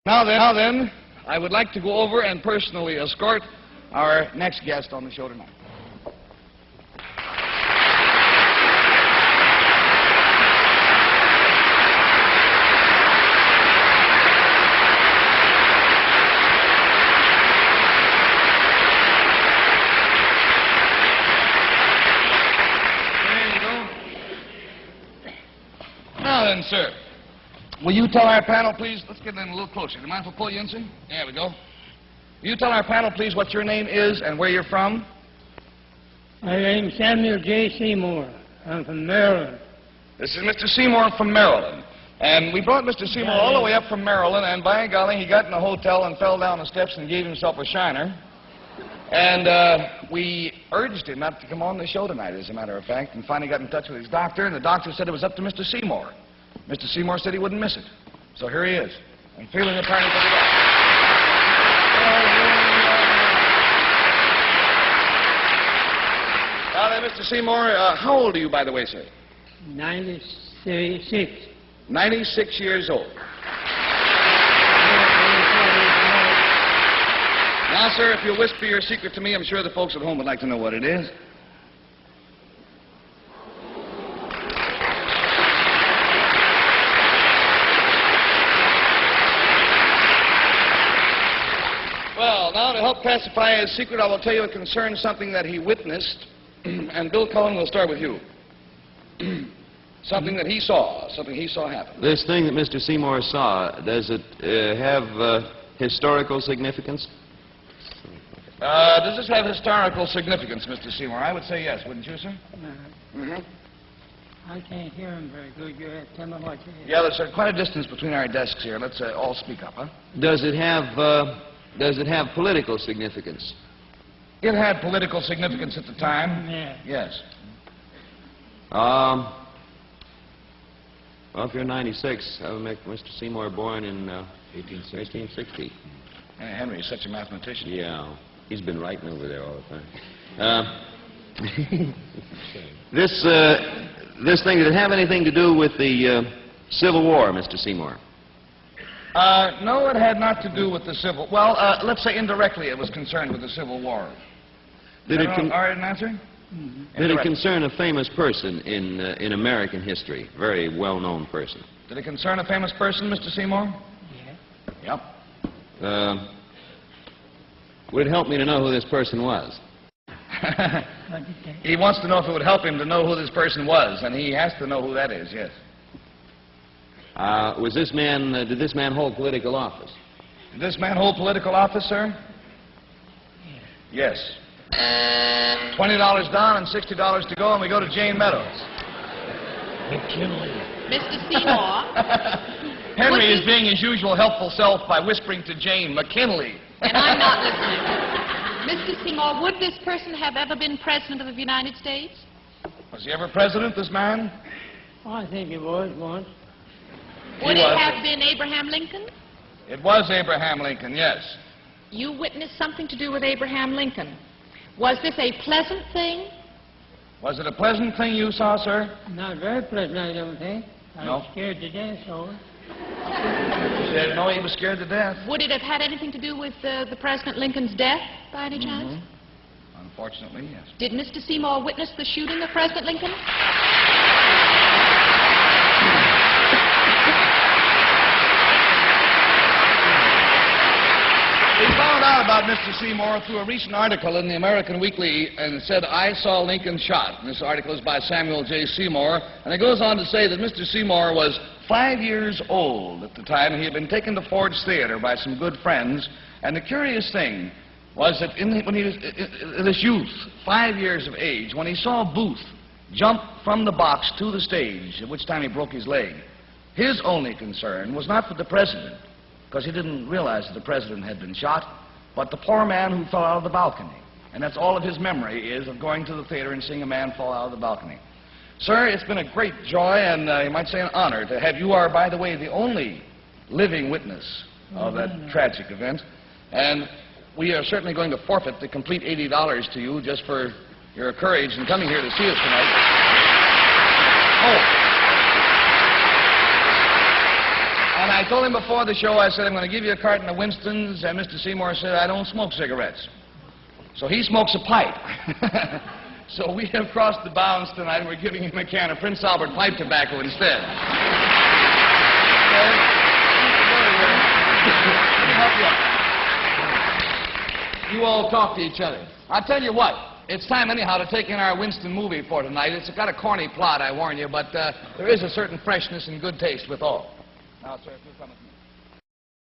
Now then, I would like to go over and personally escort our next guest on the show tonight. There you go. Now then, sir. Will you tell our panel, please? Let's get in a little closer. Do you mind if I pull you in, sir? There we go. Will you tell our panel, please, what your name is and where you're from? My name's Samuel J. Seymour. I'm from Maryland. This is Mr. Seymour from Maryland. And we brought Mr. Seymour all the way up from Maryland, and by golly, he got in a hotel and fell down the steps and gave himself a shiner. And we urged him not to come on the show tonight, as a matter of fact, and finally got in touch with his doctor, and the doctor said it was up to Mr. Seymour. Mr. Seymour said he wouldn't miss it. So here he is. I'm feeling the party for the guy. Now then, Mr. Seymour, how old are you, by the way, sir? 96. 96 years old. Now, sir, if you'll whisper your secret to me, I'm sure the folks at home would like to know what it is. Well, now to help pacify his secret, I will tell you it concerns something that he witnessed. And Bill Cullen, we'll start with you. Something that he saw happen. This thing that Mr. Seymour saw, does it have historical significance? Does this have historical significance, Mr. Seymour? I would say yes, wouldn't you, sir? I can't hear him very good. You have to tell me what you hear. Yeah, there's quite a distance between our desks here. Let's all speak up, huh? Does it have political significance? It had political significance at the time. Yeah. Yes. Well, if you're 96, that would make Mr. Seymour born in 1860. Henry is such a mathematician. Yeah. He's been writing over there all the time. This thing, did it have anything to do with the Civil War, Mr. Seymour? No, it had not to do with the Civil... Well, let's say indirectly it was concerned with the Civil War. Did it all right, an answer? Did it concern a famous person in American history? Very well-known person. Did it concern a famous person, Mr. Seymour? Yeah. Yep. Would it help me to know who this person was? He wants to know if it would help him to know who this person was, and he has to know who that is, yes. Did this man hold political office? Did this man hold political office, sir? Yes. $20 down and $60 to go, and we go to Jane Meadows. Mr. Seymour. Henry is being his usual helpful self by whispering to Jane, McKinley. And I'm not listening. Mr. Seymour, would this person have ever been President of the United States? Was he ever president, this man? Oh, I think he was once. Would it have been Abraham Lincoln? It was Abraham Lincoln, yes. You witnessed something to do with Abraham Lincoln. Was this a pleasant thing? Was it a pleasant thing you saw, sir? Not very pleasant, I don't think. I No. was scared to death, so... You said, no, he was scared to death. Would it have had anything to do with the President Lincoln's death, by any chance? Unfortunately, yes. Did Mr. Seymour witness the shooting of President Lincoln? We found out about Mr. Seymour through a recent article in the American Weekly, and it said, I saw Lincoln shot. And this article is by Samuel J. Seymour, and it goes on to say that Mr. Seymour was 5 years old at the time. He had been taken to Ford's Theater by some good friends, and the curious thing was that when he was in this youth, 5 years of age, when he saw Booth jump from the box to the stage, at which time he broke his leg, his only concern was not for the president, because he didn't realize that the president had been shot, but the poor man who fell out of the balcony. And that's all of his memory is of going to the theater and seeing a man fall out of the balcony. Sir, it's been a great joy and you might say an honor to have you. You are, by the way, the only living witness of that tragic event. And we are certainly going to forfeit the complete $80 to you just for your courage in coming here to see us tonight. Oh. And I I told him before the show, I said, I'm going to give you a carton of Winston's, and Mr. Seymour said, I don't smoke cigarettes. So he smokes a pipe. So we have crossed the bounds tonight, and we're giving him a can of Prince Albert pipe tobacco instead. Okay? Let me help you out. You all talk to each other. I'll tell you what. It's time, anyhow, to take in our Winston movie for tonight. It's got a corny plot, I warn you, but there is a certain freshness and good taste with all. Now, sir, if you'll come with me.